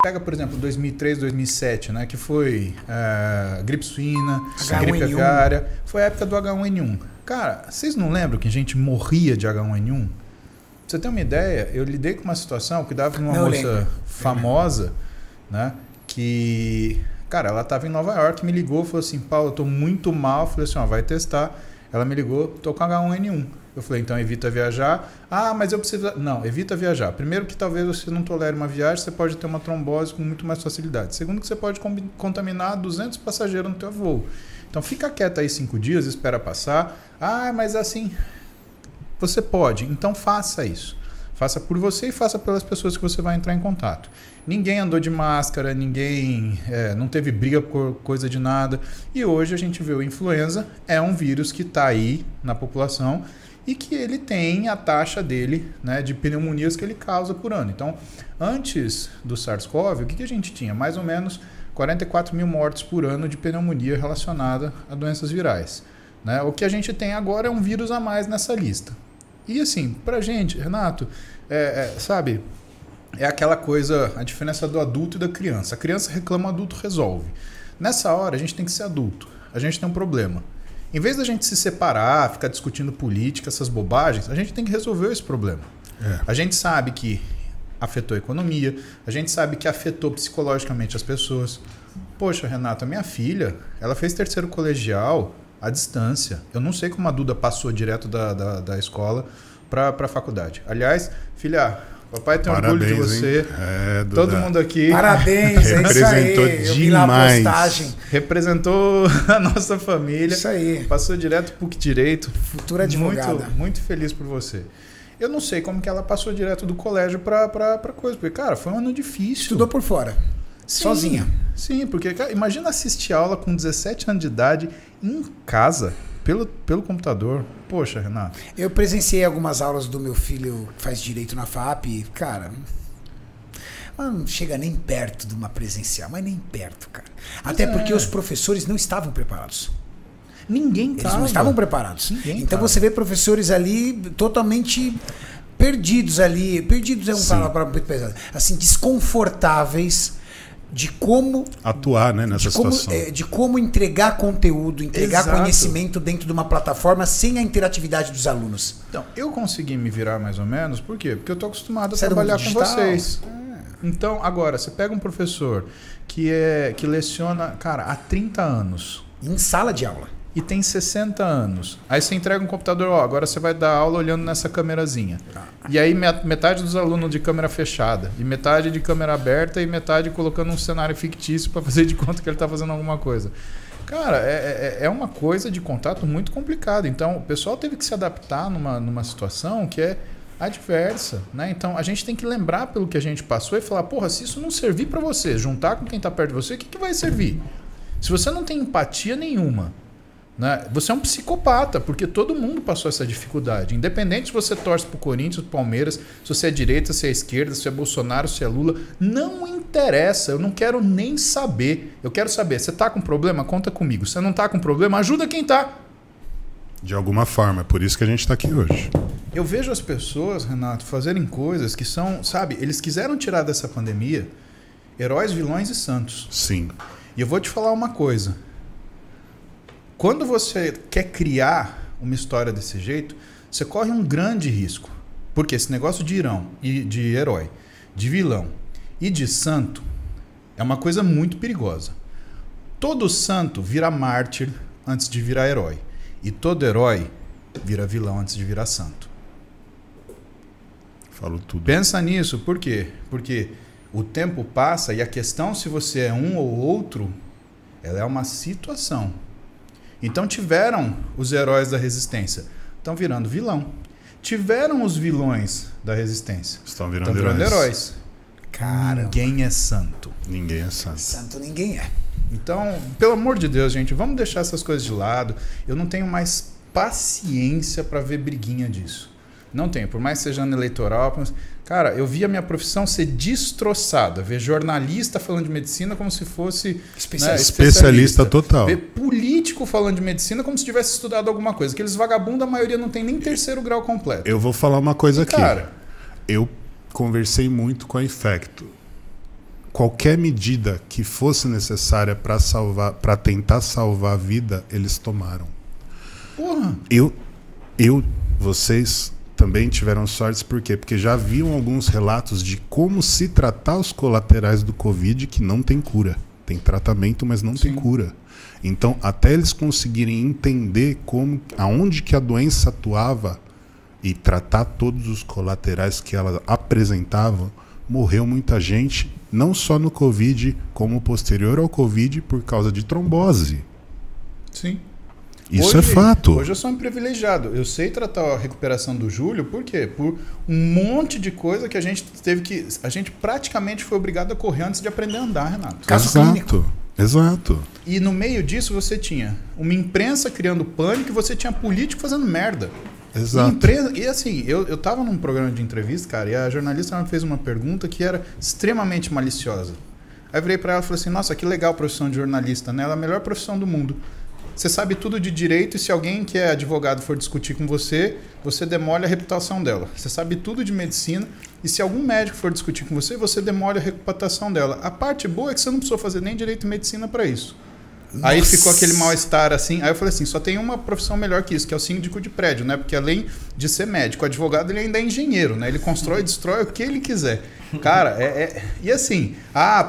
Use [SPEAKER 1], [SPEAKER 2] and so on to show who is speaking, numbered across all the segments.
[SPEAKER 1] Pega, por exemplo, 2003, 2007, né, que foi gripe suína,
[SPEAKER 2] H1N1.
[SPEAKER 1] gripe aviária, foi a época do H1N1. Cara, vocês não lembram que a gente morria de H1N1? Pra você ter uma ideia, eu lidei com uma situação, cuidava de uma moça famosa, né, que, cara, ela estava em Nova York, me ligou, falou assim, Paulo, eu tô muito mal, eu falei assim, ó, vai testar. Ela me ligou, tô com H1N1. Eu falei, então evita viajar. Ah, mas eu preciso... Não, evita viajar. Primeiro que talvez você não tolere uma viagem, você pode ter uma trombose com muito mais facilidade. Segundo que você pode contaminar 200 passageiros no teu voo. Então fica quieto aí 5 dias, espera passar. Ah, mas assim... Você pode, então faça isso. Faça por você e faça pelas pessoas que você vai entrar em contato. Ninguém andou de máscara, ninguém não teve briga por coisa de nada. E hoje a gente vê o influenza, é um vírus que está aí na população e que ele tem a taxa dele, né, de pneumonias que ele causa por ano. Então, antes do SARS-CoV, o que a gente tinha? Mais ou menos 44 mil mortes por ano de pneumonia relacionada a doenças virais. Né? O que a gente tem agora é um vírus a mais nessa lista. E assim, pra gente, Renato, sabe, é aquela coisa, a diferença do adulto e da criança. A criança reclama, o adulto resolve. Nessa hora, a gente tem que ser adulto. A gente tem um problema. Em vez da gente se separar, ficar discutindo política, essas bobagens, a gente tem que resolver esse problema. A gente sabe que afetou a economia, a gente sabe que afetou psicologicamente as pessoas. Poxa, Renato, a minha filha, ela fez 3º colegial à distância. Eu não sei como a Duda passou direto da escola para a faculdade. Aliás, filha, papai tem orgulho de você. Todo mundo aqui.
[SPEAKER 2] Parabéns,
[SPEAKER 1] representou
[SPEAKER 2] é isso aí.
[SPEAKER 1] demais.
[SPEAKER 2] Eu vi lá a postagem.
[SPEAKER 1] Representou a nossa família.
[SPEAKER 2] Isso aí.
[SPEAKER 1] Passou direto PUC Direito.
[SPEAKER 2] Futura advogada.
[SPEAKER 1] Muito feliz por você. Eu não sei como que ela passou direto do colégio para coisa. Porque, cara, foi um ano difícil.
[SPEAKER 2] Estudou por fora.
[SPEAKER 1] Sim,
[SPEAKER 2] sozinha.
[SPEAKER 1] Sim, porque, cara, imagina assistir aula com 17 anos de idade em casa, pelo computador. Poxa, Renato.
[SPEAKER 2] Eu presenciei algumas aulas do meu filho que faz direito na FAP. Cara, não chega nem perto de uma presencial, mas nem perto, cara. Até porque os professores não estavam preparados.
[SPEAKER 1] Ninguém
[SPEAKER 2] Eles não estavam preparados. Então você vê professores ali totalmente perdidos ali. Perdidos é uma palavra pesada. Assim, desconfortáveis de como
[SPEAKER 3] atuar, né, nessa situação.
[SPEAKER 2] De como entregar conteúdo, entregar conhecimento dentro de uma plataforma sem a interatividade dos alunos.
[SPEAKER 1] Então, eu consegui me virar mais ou menos, por quê? Porque eu estou acostumado a trabalhar com vocês. Então, agora, você pega um professor que leciona, cara, há 30 anos.
[SPEAKER 2] Em sala de aula.
[SPEAKER 1] E tem 60 anos. Aí você entrega um computador, agora você vai dar aula olhando nessa câmerazinha. E aí metade dos alunos de câmera fechada, e metade de câmera aberta, e metade colocando um cenário fictício para fazer de conta que ele está fazendo alguma coisa. Cara, é uma coisa de contato muito complicada. Então, o pessoal teve que se adaptar numa situação que é adversa, né? Então, a gente tem que lembrar pelo que a gente passou e falar, porra, se isso não servir para você, juntar com quem está perto de você, o que vai servir? Se você não tem empatia nenhuma, né? Você é um psicopata, porque todo mundo passou essa dificuldade. Independente se você torce pro Corinthians, pro Palmeiras, se você é direita, se é esquerda, se é Bolsonaro, se é Lula, não interessa. Eu não quero nem saber. Eu quero saber, você tá com problema? Conta comigo. Se você não tá com problema, ajuda quem tá.
[SPEAKER 3] De alguma forma, é por isso que a gente tá aqui hoje.
[SPEAKER 1] Eu vejo as pessoas, Renato, fazerem coisas que são, sabe, eles quiseram tirar dessa pandemia heróis, vilões e santos.
[SPEAKER 3] Sim.
[SPEAKER 1] E eu vou te falar uma coisa. Quando você quer criar uma história desse jeito, você corre um grande risco. Porque esse negócio de de herói, de vilão e de santo é uma coisa muito perigosa. Todo santo vira mártir antes de virar herói. E todo herói vira vilão antes de virar santo.
[SPEAKER 3] Falou tudo.
[SPEAKER 1] Pensa nisso, por quê? Porque o tempo passa e a questão se você é um ou outro, ela é uma situação. Então tiveram os heróis da resistência, estão virando vilão. Tiveram os vilões da resistência,
[SPEAKER 3] estão virando heróis.
[SPEAKER 2] Cara,
[SPEAKER 1] ninguém é santo.
[SPEAKER 3] Ninguém é santo.
[SPEAKER 2] Santo ninguém é.
[SPEAKER 1] Então, pelo amor de Deus, gente, vamos deixar essas coisas de lado. Eu não tenho mais paciência para ver briguinha disso. Não tenho, por mais que seja ano eleitoral. Cara, eu vi a minha profissão ser destroçada. Ver jornalista falando de medicina como se fosse
[SPEAKER 3] especialista total.
[SPEAKER 1] Ver político falando de medicina como se tivesse estudado alguma coisa. Aqueles vagabundos, a maioria não tem nem 3º grau completo.
[SPEAKER 3] Eu vou falar uma coisa aqui.
[SPEAKER 1] Cara,
[SPEAKER 3] eu conversei muito com a Infecto. qualquer medida que fosse necessária para tentar salvar a vida, eles tomaram.
[SPEAKER 1] Porra.
[SPEAKER 3] Vocês também tiveram sorte, por quê? Porque já haviam alguns relatos de como se tratar os colaterais do Covid que não tem cura. Tem tratamento, mas não tem cura. Então, até eles conseguirem entender aonde que a doença atuava e tratar todos os colaterais que ela apresentava, morreu muita gente, não só no Covid, como posterior ao Covid, por causa de trombose.
[SPEAKER 1] Sim.
[SPEAKER 3] Isso é fato.
[SPEAKER 1] Hoje eu sou um privilegiado. Eu sei tratar a recuperação do Júlio, por quê? Por um monte de coisa que a gente teve que... A gente praticamente foi obrigado a correr antes de aprender a andar, Renato.
[SPEAKER 2] Caso clínico.
[SPEAKER 3] Exato.
[SPEAKER 1] E no meio disso você tinha uma imprensa criando pânico e você tinha político fazendo merda.
[SPEAKER 3] Exato.
[SPEAKER 1] E assim, eu tava num programa de entrevista, cara, e a jornalista me fez uma pergunta que era extremamente maliciosa. Aí eu virei pra ela e falei assim, nossa, que legal a profissão de jornalista, né? Ela é a melhor profissão do mundo. Você sabe tudo de direito e se alguém que é advogado for discutir com você, você demole a reputação dela. Você sabe tudo de medicina e se algum médico for discutir com você, você demole a reputação dela. A parte boa é que você não precisou fazer nem direito e medicina para isso. Nossa. Aí ficou aquele mal-estar assim. Aí eu falei assim, só tem uma profissão melhor que isso, que é o síndico de prédio, né? Porque além de ser médico, o advogado ele ainda é engenheiro, né? Ele constrói e destrói o que ele quiser. Cara, e assim,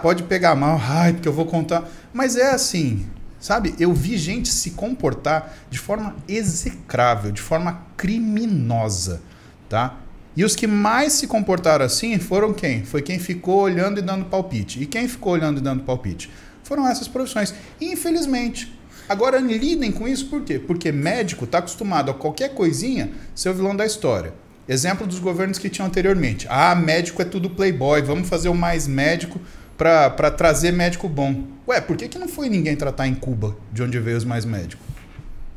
[SPEAKER 1] pode pegar mal, porque eu vou contar. Mas é assim... Sabe, eu vi gente se comportar de forma execrável, de forma criminosa, tá? E os que mais se comportaram assim foram quem? Foi quem ficou olhando e dando palpite. E quem ficou olhando e dando palpite? Foram essas profissões. Infelizmente. Agora, lidem com isso por quê? Porque médico está acostumado a qualquer coisinha ser o vilão da história. Exemplo dos governos que tinham anteriormente. Médico é tudo playboy, vamos fazer o mais médico para trazer médico bom. Ué, por que não foi ninguém tratar em Cuba, de onde veio os mais médicos?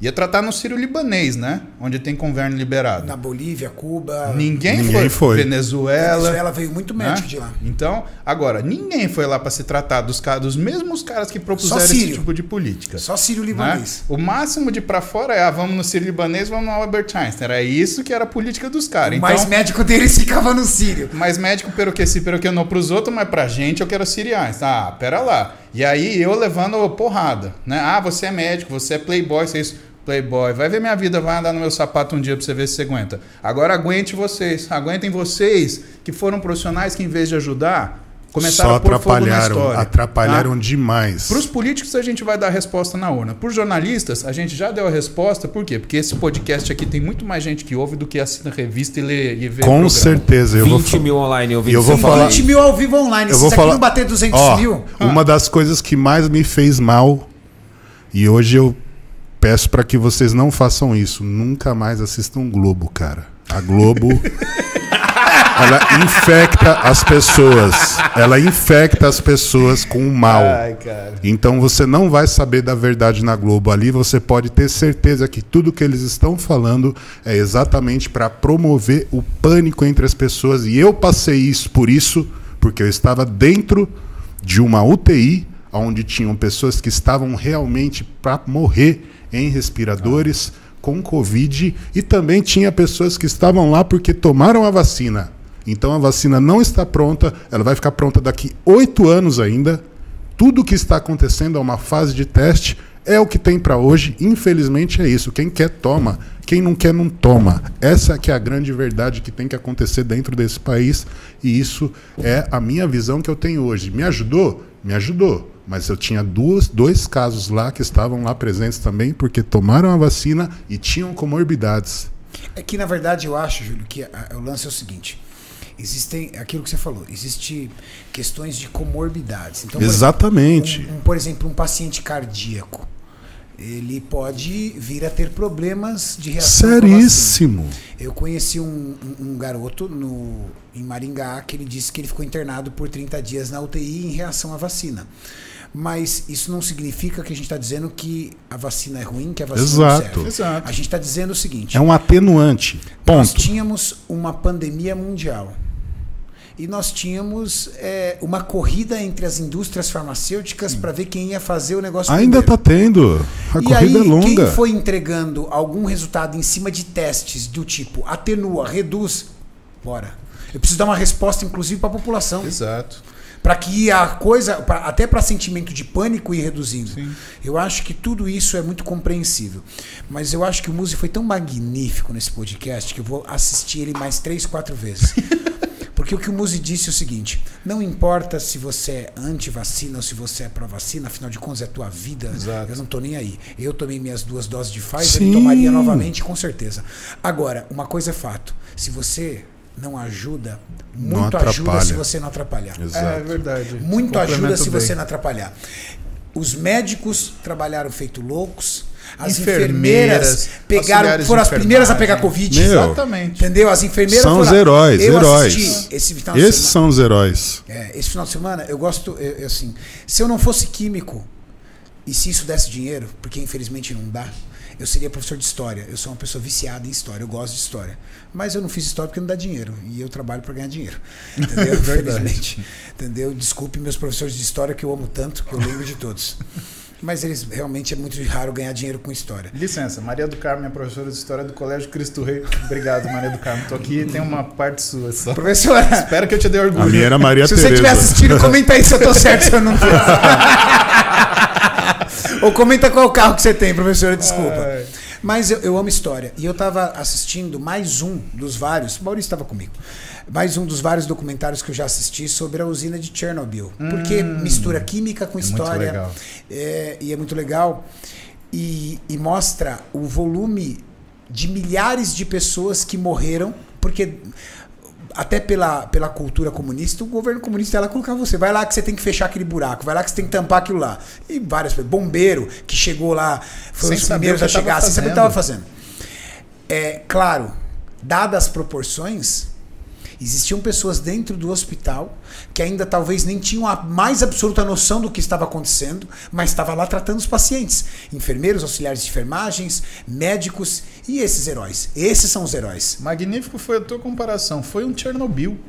[SPEAKER 1] Ia tratar no Sírio-Libanês, né? Onde tem governo liberado.
[SPEAKER 2] Na Bolívia, Cuba...
[SPEAKER 1] Ninguém foi. Venezuela
[SPEAKER 2] veio muito médico, né? De lá.
[SPEAKER 1] Então, agora, ninguém foi lá para se tratar dos mesmos caras que propuseram esse tipo de política.
[SPEAKER 2] Só Sírio-Libanês.
[SPEAKER 1] Né? O máximo de para fora é, vamos no Sírio-Libanês, vamos no Albert Einstein. Era isso que era a política dos caras. Então,
[SPEAKER 2] mais médico deles ficava no Sírio.
[SPEAKER 1] Mais médico pelo que não pros outros, mas pra gente eu quero Sírio Einstein. Pera lá. E aí eu levando porrada, né? Você é médico, você é playboy, você é isso. Playboy, vai ver minha vida, vai andar no meu sapato um dia pra você ver se você aguenta. Agora aguentem vocês que foram profissionais que em vez de ajudar, começaram
[SPEAKER 3] só
[SPEAKER 1] a pôr fogo na história.
[SPEAKER 3] Atrapalharam demais.
[SPEAKER 1] Para os políticos a gente vai dar a resposta na urna. Para os jornalistas a gente já deu a resposta, por quê? Porque esse podcast aqui tem muito mais gente que ouve do que assina revista e lê e vê
[SPEAKER 3] com programa. Certeza.
[SPEAKER 4] 20 mil online ouvindo.
[SPEAKER 3] Eu vou falar
[SPEAKER 2] 20 mil ao vivo online. Se isso aqui não bater 200 mil...
[SPEAKER 3] Uma das coisas que mais me fez mal, e hoje eu peço para que vocês não façam isso. Nunca mais assistam Globo, cara. A Globo... ela infecta as pessoas. Ela infecta as pessoas com o mal. Então você não vai saber da verdade na Globo. Ali você pode ter certeza que tudo que eles estão falando é exatamente para promover o pânico entre as pessoas. E eu passei isso porque eu estava dentro de uma UTI onde tinham pessoas que estavam realmente para morrer em respiradores com Covid, e também tinha pessoas que estavam lá porque tomaram a vacina. Então a vacina não está pronta, ela vai ficar pronta daqui 8 anos ainda. Tudo o que está acontecendo é uma fase de teste, é o que tem para hoje. Infelizmente é isso. Quem quer toma, quem não quer não toma. Essa que é a grande verdade que tem que acontecer dentro desse país, e isso é a minha visão que eu tenho hoje. Me ajudou? Me ajudou. Mas eu tinha dois casos lá que estavam lá presentes também porque tomaram a vacina e tinham comorbidades.
[SPEAKER 2] É que, na verdade, eu acho, Júlio, que o lance é o seguinte. Existem, aquilo que você falou, existem questões de comorbidades. Então,
[SPEAKER 3] exatamente.
[SPEAKER 2] Por exemplo, um paciente cardíaco, ele pode vir a ter problemas de reação.
[SPEAKER 3] Seríssimo.
[SPEAKER 2] Eu conheci um garoto em Maringá que ele disse que ele ficou internado por 30 dias na UTI em reação à vacina. Mas isso não significa que a gente está dizendo que a vacina é ruim, que a vacina não serve.
[SPEAKER 1] Exato.
[SPEAKER 2] A gente está dizendo o seguinte...
[SPEAKER 3] É um atenuante. Ponto.
[SPEAKER 2] Nós tínhamos uma pandemia mundial. E nós tínhamos uma corrida entre as indústrias farmacêuticas para ver quem ia fazer o negócio
[SPEAKER 3] ainda está tendo. A corrida
[SPEAKER 2] aí,
[SPEAKER 3] é longa.
[SPEAKER 2] Quem foi entregando algum resultado em cima de testes do tipo atenua, reduz, bora. Eu preciso dar uma resposta, inclusive, para a população.
[SPEAKER 1] Exato.
[SPEAKER 2] Para que a coisa, até para sentimento de pânico ir reduzindo.
[SPEAKER 1] Sim.
[SPEAKER 2] Eu acho que tudo isso é muito compreensível. Mas eu acho que o Muzi foi tão magnífico nesse podcast que eu vou assistir ele mais 3, 4 vezes. Porque o que o Muzi disse é o seguinte: não importa se você é anti-vacina ou se você é pró-vacina, afinal de contas é a tua vida.
[SPEAKER 1] Exato.
[SPEAKER 2] Eu não tô nem aí. Eu tomei minhas 2 doses de Pfizer e tomaria novamente, com certeza. Agora, uma coisa é fato: se você não ajuda, muito ajuda se você não atrapalhar.
[SPEAKER 3] Exato.
[SPEAKER 1] É verdade.
[SPEAKER 2] Muito ajuda se
[SPEAKER 1] bem.
[SPEAKER 2] você não atrapalhar. Os médicos trabalharam feito loucos. As
[SPEAKER 1] Enfermeiras
[SPEAKER 2] pegaram, foram as primeiras a pegar Covid.
[SPEAKER 3] Meu,
[SPEAKER 1] exatamente.
[SPEAKER 2] Entendeu? As enfermeiras
[SPEAKER 3] são
[SPEAKER 2] foram.
[SPEAKER 3] os heróis.
[SPEAKER 2] Eu
[SPEAKER 3] heróis.
[SPEAKER 2] assisti esse final de semana.
[SPEAKER 3] Esses são os heróis.
[SPEAKER 2] Esse final de semana, eu gosto, assim, se eu não fosse químico e se isso desse dinheiro, porque infelizmente não dá, eu seria professor de história. Eu sou uma pessoa viciada em história, eu gosto de história. Mas eu não fiz história porque não dá dinheiro. E eu trabalho para ganhar dinheiro. Entendeu? Infelizmente. Entendeu? Desculpe meus professores de história, que eu amo tanto, que eu lembro de todos. Mas eles realmente é muito raro ganhar dinheiro com história.
[SPEAKER 1] Licença, Maria do Carmo é professora de História do Colégio Cristo Rei. Obrigado, Maria do Carmo. Tô aqui e tem uma parte sua só.
[SPEAKER 2] Professora,
[SPEAKER 1] espero que eu te dê orgulho.
[SPEAKER 3] A minha era Maria
[SPEAKER 2] se
[SPEAKER 3] Tereza.
[SPEAKER 2] você estiver assistindo, comenta aí se eu tô certo, se eu não tô. Ou comenta qual carro que você tem, professora, desculpa. Mas eu amo história. E eu estava assistindo mais um dos vários, o Maurício estava comigo, mais um dos vários documentários que eu já assisti sobre a usina de Chernobyl. Porque mistura química com história.
[SPEAKER 1] Muito legal.
[SPEAKER 2] E é muito legal. E mostra o volume de milhares de pessoas que morreram, porque até pela cultura comunista, o governo comunista ela colocava você, vai lá que você tem que fechar aquele buraco, vai lá que você tem que tampar aquilo lá. E várias pessoas, bombeiro que chegou lá, foi os primeiros a chegar, sem saber o que estava fazendo. Claro, dadas as proporções, existiam pessoas dentro do hospital que ainda talvez nem tinham a mais absoluta noção do que estava acontecendo, mas estava lá tratando os pacientes. Enfermeiros, auxiliares de enfermagens, médicos e esses heróis. Esses são os heróis.
[SPEAKER 1] Magnífico foi a tua comparação. Foi um Chernobyl.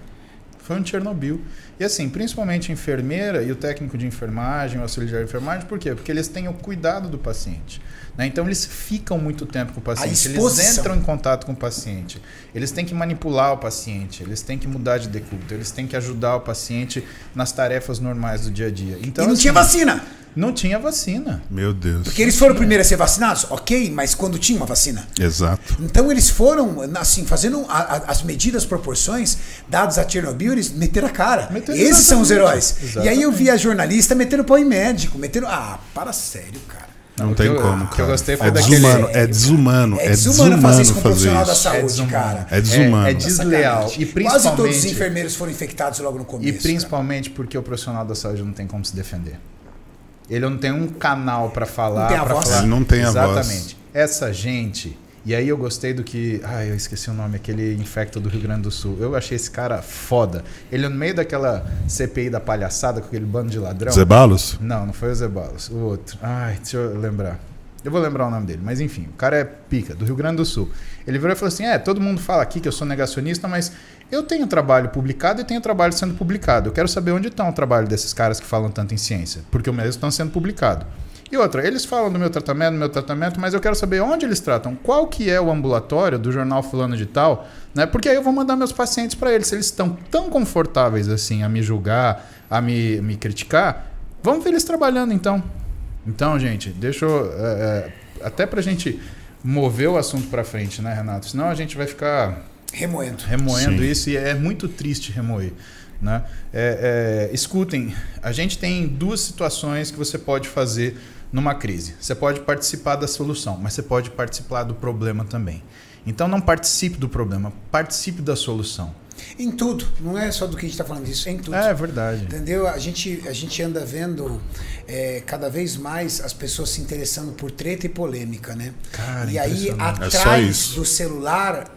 [SPEAKER 1] Foi um Chernobyl. E assim, principalmente a enfermeira e o técnico de enfermagem, o auxiliar de enfermagem, por quê? Porque eles têm o cuidado do paciente. Né? Então eles ficam muito tempo com o paciente, eles entram em contato com o paciente, eles têm que manipular o paciente, eles têm que mudar de decúbito, eles têm que ajudar o paciente nas tarefas normais do dia a dia. Então,
[SPEAKER 2] e não tinha vacina.
[SPEAKER 1] Não tinha vacina.
[SPEAKER 3] Meu Deus.
[SPEAKER 2] Porque eles foram primeiros a ser vacinados, ok, mas quando tinha uma vacina.
[SPEAKER 3] Exato.
[SPEAKER 2] Então eles foram, assim, fazendo as medidas, proporções, dados a Chernobyl, eles meteram a cara. Esses são os heróis. Exatamente. E aí eu vi a jornalista metendo pau em médico, metendo... para sério, cara.
[SPEAKER 3] Não tem como, cara.
[SPEAKER 1] Que eu gostei foi
[SPEAKER 3] desumano, é desumano.
[SPEAKER 2] É desumano fazer isso com um profissional
[SPEAKER 3] isso.
[SPEAKER 2] da saúde, cara.
[SPEAKER 3] É desumano.
[SPEAKER 1] É desleal. E principalmente,
[SPEAKER 2] quase todos os enfermeiros foram infectados logo no começo.
[SPEAKER 1] E principalmente porque o profissional da saúde não tem como se defender. Ele não tem um canal para falar.
[SPEAKER 2] Não tem a voz.
[SPEAKER 3] Ele não tem a voz.
[SPEAKER 1] Exatamente. Essa gente... E aí eu gostei do que... eu esqueci o nome. Aquele infecto do Rio Grande do Sul. Eu achei esse cara foda. Ele no meio daquela CPI da palhaçada com aquele bando de ladrão.
[SPEAKER 3] Zeballos?
[SPEAKER 1] Não foi o Zeballos. O outro. Deixa eu lembrar. Eu vou lembrar o nome dele. Mas enfim, o cara é pica, do Rio Grande do Sul. Ele virou e falou assim, todo mundo fala aqui que eu sou negacionista, mas eu tenho trabalho publicado e tenho trabalho sendo publicado. Eu quero saber onde está o trabalho desses caras que falam tanto em ciência. Porque o mesmo estão sendo publicado. E outra, eles falam do meu tratamento, mas eu quero saber onde eles tratam. Qual que é o ambulatório do jornal fulano de tal, né? Porque aí eu vou mandar meus pacientes para eles. Se eles estão tão confortáveis assim a me julgar, a me criticar, vamos ver eles trabalhando então. Então, gente, deixa eu... até pra gente mover o assunto para frente, né, Renato? Senão a gente vai ficar... Remoendo isso, e é muito triste remoer. Né? Escutem, a gente tem 2 situações que você pode fazer numa crise. Você pode participar da solução, mas você pode participar do problema também. Então não participe do problema, participe da solução.
[SPEAKER 2] Em tudo, não é só do que a gente está falando disso, é em tudo.
[SPEAKER 1] É verdade.
[SPEAKER 2] Entendeu? A gente anda vendo cada vez mais as pessoas se interessando por treta e polêmica, né?
[SPEAKER 1] Cara,
[SPEAKER 2] e aí, atrás do celular...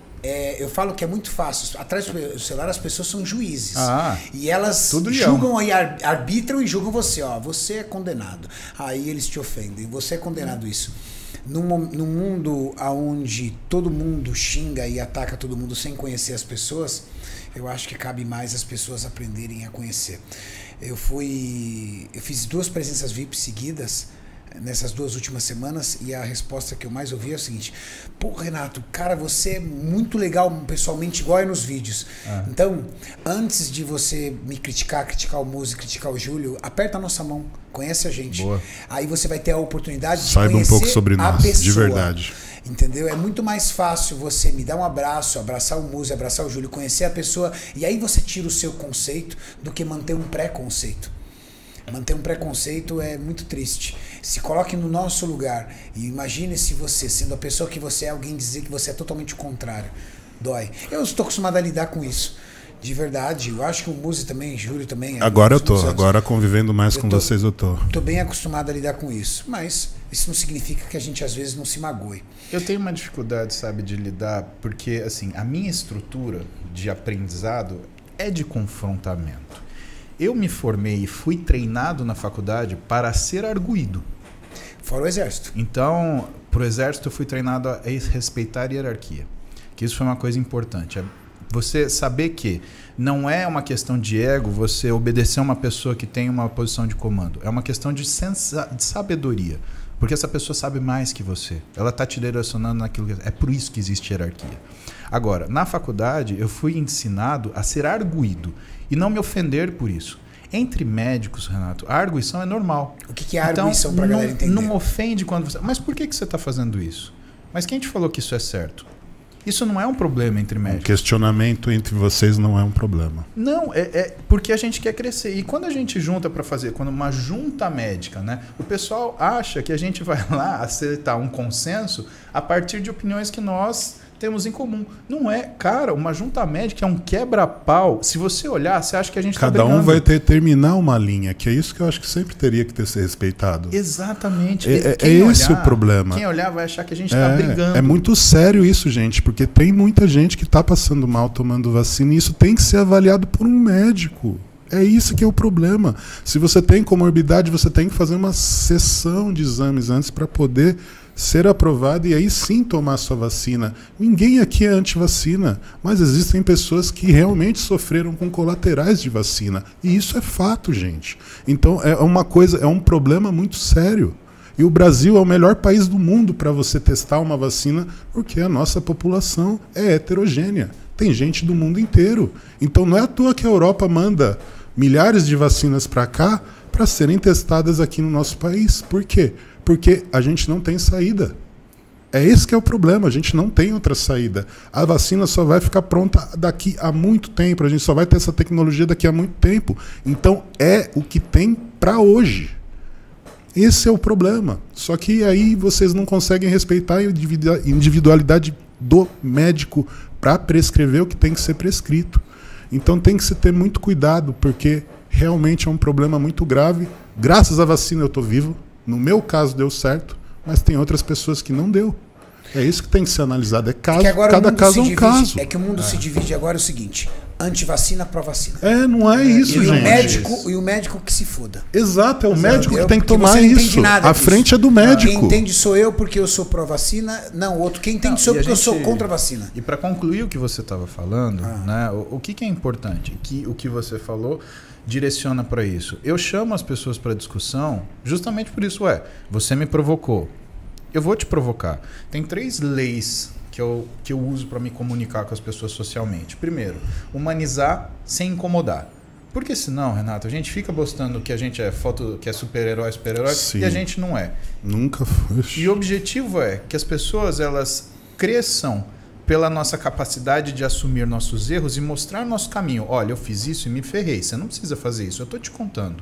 [SPEAKER 2] eu falo que é muito fácil. Atrás do celular as pessoas são juízes. E elas julgam e arbitram e julgam você. Você é condenado. Aí eles te ofendem. Você é condenado isso. Num mundo onde todo mundo xinga e ataca todo mundo sem conhecer as pessoas, eu acho que cabe mais as pessoas aprenderem a conhecer. Eu fiz 2 presenças VIP seguidas nessas 2 últimas semanas, e a resposta que eu mais ouvi é o seguinte: pô, Renato, cara, você é muito legal pessoalmente, igual é nos vídeos. Então, antes de você me criticar o Muzi, criticar o Júlio, aperta a nossa mão, conhece a gente.
[SPEAKER 3] Boa.
[SPEAKER 2] Aí você vai ter a oportunidade de
[SPEAKER 3] Saiba
[SPEAKER 2] conhecer
[SPEAKER 3] um pouco sobre nós,
[SPEAKER 2] pessoa,
[SPEAKER 3] de verdade.
[SPEAKER 2] entendeu? É muito mais fácil você me dar um abraço, abraçar o Muzi, abraçar o Júlio, conhecer a pessoa, e aí você tira o seu conceito, do que manter um preconceito. Manter um preconceito é muito triste. Se coloque no nosso lugar e imagine se você, sendo a pessoa que você é, alguém dizer que você é totalmente o contrário. Dói. Eu estou acostumado a lidar com isso. De verdade. Eu acho que o Muzi também, o Júlio também.
[SPEAKER 3] Agora eu tô. Agora convivendo mais com vocês eu tô.
[SPEAKER 2] Tô bem acostumado a lidar com isso. Mas isso não significa que a gente às vezes não se magoe.
[SPEAKER 1] Eu tenho uma dificuldade, sabe, de lidar, porque assim, a minha estrutura de aprendizado é de confrontamento. Eu me formei e fui treinado na faculdade para ser arguido.
[SPEAKER 2] Fora o exército.
[SPEAKER 1] Então, pro exército eu fui treinado a respeitar a hierarquia. Que isso foi uma coisa importante. Você saber que não é uma questão de ego você obedecer a uma pessoa que tem uma posição de comando. É uma questão de sabedoria. Porque essa pessoa sabe mais que você. Ela está te direcionando naquilo que... É por isso que existe hierarquia. Agora, na faculdade, eu fui ensinado a ser arguido e não me ofender por isso. Entre médicos, Renato, a arguição é normal.
[SPEAKER 2] O que é a arguição para a galera entender?
[SPEAKER 1] Não ofende quando você... Mas por que você está fazendo isso? Mas quem te falou que isso é certo? Isso não é um problema entre médicos.
[SPEAKER 3] Um questionamento entre vocês não é um problema.
[SPEAKER 1] Não, é porque a gente quer crescer. E quando a gente junta para fazer, quando uma junta médica, né, o pessoal acha que a gente vai lá acertar um consenso a partir de opiniões que nós temos em comum. Não é, cara, uma junta médica é um quebra-pau. Se você olhar, você acha que a gente está brigando.
[SPEAKER 3] Cada um vai terminar uma linha, que é isso que eu acho que sempre teria que ter ser respeitado.
[SPEAKER 1] Exatamente.
[SPEAKER 3] É esse o problema.
[SPEAKER 1] Quem olhar vai achar que a gente está brigando.
[SPEAKER 3] É muito sério isso, gente, porque tem muita gente que está passando mal tomando vacina e isso tem que ser avaliado por um médico. É isso que é o problema. Se você tem comorbidade, você tem que fazer uma sessão de exames antes para poder ser aprovado e aí sim tomar sua vacina. Ninguém aqui é antivacina, mas existem pessoas que realmente sofreram com colaterais de vacina. E isso é fato, gente. Então é uma coisa, é um problema muito sério. E o Brasil é o melhor país do mundo para você testar uma vacina, porque a nossa população é heterogênea. Tem gente do mundo inteiro. Então não é à toa que a Europa manda milhares de vacinas para cá para serem testadas aqui no nosso país. Por quê? Porque a gente não tem saída. É esse que é o problema, a gente não tem outra saída. A vacina só vai ficar pronta daqui a muito tempo, a gente só vai ter essa tecnologia daqui a muito tempo. Então é o que tem para hoje. Esse é o problema. Só que aí vocês não conseguem respeitar a individualidade do médico para prescrever o que tem que ser prescrito. Então tem que se ter muito cuidado, porque realmente é um problema muito grave. Graças à vacina eu estou vivo. No meu caso deu certo, mas tem outras pessoas que não deu. É isso que tem que ser analisado. Cada caso é um caso.
[SPEAKER 2] É que o mundo se divide agora é o seguinte: antivacina, pró-vacina.
[SPEAKER 3] Não é isso, gente.
[SPEAKER 2] E o médico que se foda.
[SPEAKER 3] Exato, é o médico que tem que tomar isso. A frente é do médico.
[SPEAKER 2] Quem entende sou eu porque eu sou pró-vacina. Não, outro. Quem entende sou eu porque eu sou contra a vacina.
[SPEAKER 1] E para concluir o que você estava falando, né, o que é importante? O que você falou direciona para isso. Eu chamo as pessoas para discussão justamente por isso. Você me provocou. Eu vou te provocar. Tem 3 leis que eu uso para me comunicar com as pessoas socialmente. Primeiro, humanizar sem incomodar. Porque senão, Renato, a gente fica postando que a gente é que é super-herói, e a gente não é.
[SPEAKER 3] Nunca foi.
[SPEAKER 1] E o objetivo é que as pessoas elas cresçam pela nossa capacidade de assumir nossos erros e mostrar nosso caminho. Olha, eu fiz isso e me ferrei. Você não precisa fazer isso, eu estou te contando.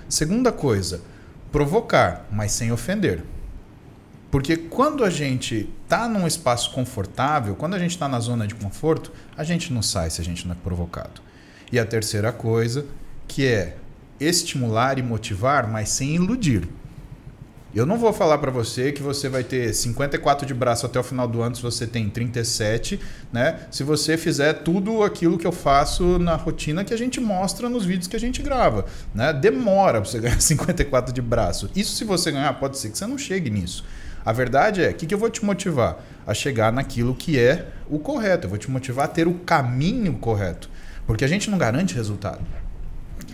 [SPEAKER 1] Segunda coisa, provocar, mas sem ofender. Porque quando a gente está num espaço confortável, quando a gente está na zona de conforto, a gente não sai se a gente não é provocado. E a terceira coisa, que é estimular e motivar, mas sem iludir. Eu não vou falar para você que você vai ter 54 de braço até o final do ano se você tem 37, né? Se você fizer tudo aquilo que eu faço na rotina que a gente mostra nos vídeos que a gente grava, né? Demora para você ganhar 54 de braço. Isso se você ganhar, pode ser que você não chegue nisso. A verdade é, o que eu vou te motivar? A chegar naquilo que é o correto. Eu vou te motivar a ter o caminho correto. Porque a gente não garante resultado.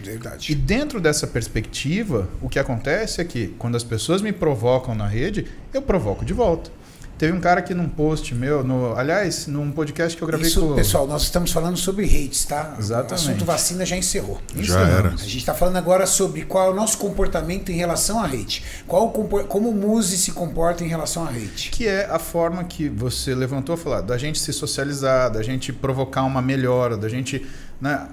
[SPEAKER 2] Verdade.
[SPEAKER 1] E dentro dessa perspectiva, o que acontece é que quando as pessoas me provocam na rede, eu provoco de volta. Teve um cara aqui num post meu, aliás, num podcast que eu gravei com...
[SPEAKER 2] Pessoal, nós estamos falando sobre hates, tá?
[SPEAKER 1] Exatamente.
[SPEAKER 2] O assunto vacina já encerrou.
[SPEAKER 3] Já era.
[SPEAKER 2] A gente está falando agora sobre qual é o nosso comportamento em relação a hate. Como o Muzi se comporta em relação a hate.
[SPEAKER 1] Que é a forma que você levantou a falar, da gente se socializar, da gente provocar uma melhora, da gente, né,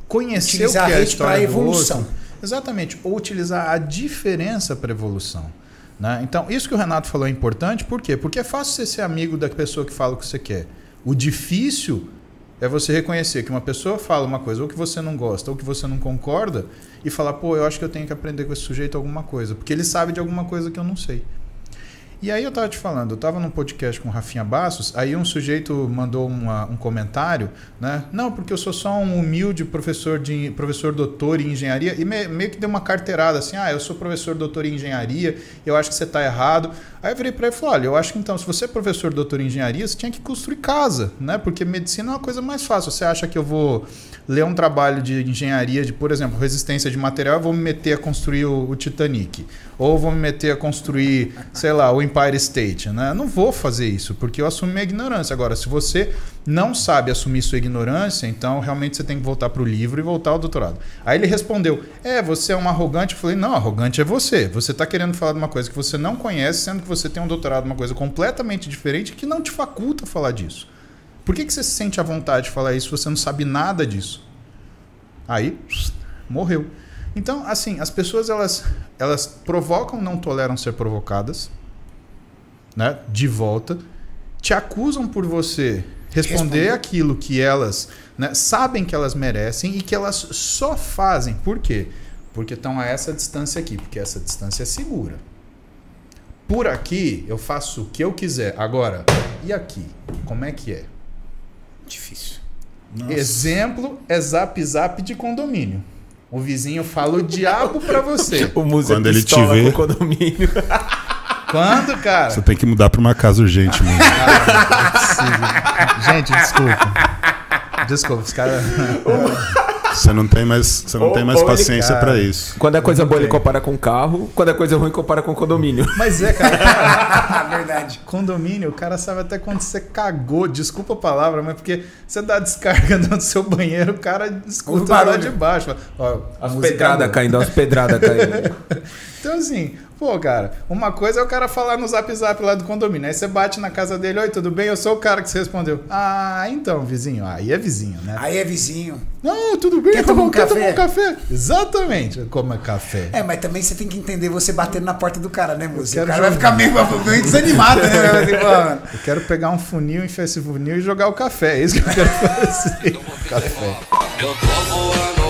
[SPEAKER 1] conhecer
[SPEAKER 2] utilizar
[SPEAKER 1] o que é a
[SPEAKER 2] hate para
[SPEAKER 1] história
[SPEAKER 2] a evolução.
[SPEAKER 1] do outro. Exatamente. Ou utilizar a diferença para evolução. Né? Então, isso que o Renato falou é importante, por quê? Porque é fácil você ser amigo da pessoa que fala o que você quer. O difícil é você reconhecer que uma pessoa fala uma coisa ou que você não gosta ou que você não concorda e falar, pô, eu acho que eu tenho que aprender com esse sujeito alguma coisa, porque ele sabe de alguma coisa que eu não sei. E aí eu estava te falando, eu estava num podcast com o Rafinha Bassos, aí um sujeito mandou um comentário, né? Não, porque eu sou só um humilde professor doutor em engenharia, e meio que deu uma carteirada assim, eu sou professor doutor em engenharia, eu acho que você está errado. Aí eu virei para ele e falei, olha, eu acho que então, se você é professor doutor em engenharia, você tinha que construir casa, né? Porque medicina é uma coisa mais fácil. Você acha que eu vou ler um trabalho de engenharia, de, por exemplo, resistência de material, eu vou me meter a construir o Titanic, ou vou me meter a construir, sei lá, o Empire State, né? Eu não vou fazer isso, porque eu assumo minha ignorância. Agora, se você não sabe assumir sua ignorância, então realmente você tem que voltar para o livro e voltar ao doutorado. Aí ele respondeu, você é um arrogante. Eu falei, não, arrogante é você. Você está querendo falar de uma coisa que você não conhece, sendo que você tem um doutorado, uma coisa completamente diferente que não te faculta falar disso. Por que você se sente à vontade de falar isso se você não sabe nada disso? Aí, morreu. Então, assim, as pessoas, elas provocam, não toleram ser provocadas, né? De volta, te acusam por você responder aquilo que elas, né, sabem que elas merecem e que elas só fazem. Por quê? Porque estão a essa distância aqui, porque essa distância é segura. Por aqui, eu faço o que eu quiser. Agora, e aqui? Como é que é?
[SPEAKER 2] Difícil.
[SPEAKER 3] Nossa.
[SPEAKER 1] Exemplo é zap de condomínio. O vizinho fala o diabo pra você.
[SPEAKER 4] O museu
[SPEAKER 3] quando ele te vê
[SPEAKER 4] com o condomínio.
[SPEAKER 1] Quando, cara?
[SPEAKER 3] Você tem que mudar pra uma casa urgente, mano.
[SPEAKER 1] Gente, desculpa, os caras...
[SPEAKER 3] Você não tem mais paciência pra isso.
[SPEAKER 4] Quando é coisa boa, ele compara com carro. Quando é coisa ruim, compara com condomínio.
[SPEAKER 1] Mas cara,
[SPEAKER 2] verdade.
[SPEAKER 1] Condomínio, o cara sabe até quando você cagou. Desculpa a palavra, mas porque você dá descarga no seu banheiro, o cara escuta lá de baixo.
[SPEAKER 4] As pedradas caindo, as pedradas caindo.
[SPEAKER 1] Então, assim, pô, cara, uma coisa é o cara falar no zap lá do condomínio. Aí você bate na casa dele, oi, tudo bem? Eu sou o cara que você respondeu. Ah, então, vizinho. Aí é vizinho, né?
[SPEAKER 2] Aí é vizinho.
[SPEAKER 1] Não, tudo bem,
[SPEAKER 2] Quer tomar um
[SPEAKER 1] café? Exatamente, como café.
[SPEAKER 2] Mas também você tem que entender você batendo na porta do cara, né, moço? O cara
[SPEAKER 1] jogar.
[SPEAKER 2] vai ficar meio desanimado, né?
[SPEAKER 1] Eu quero pegar um funil, enfiar esse funil e jogar o café. É isso que eu quero fazer. Café.
[SPEAKER 5] Eu tô voando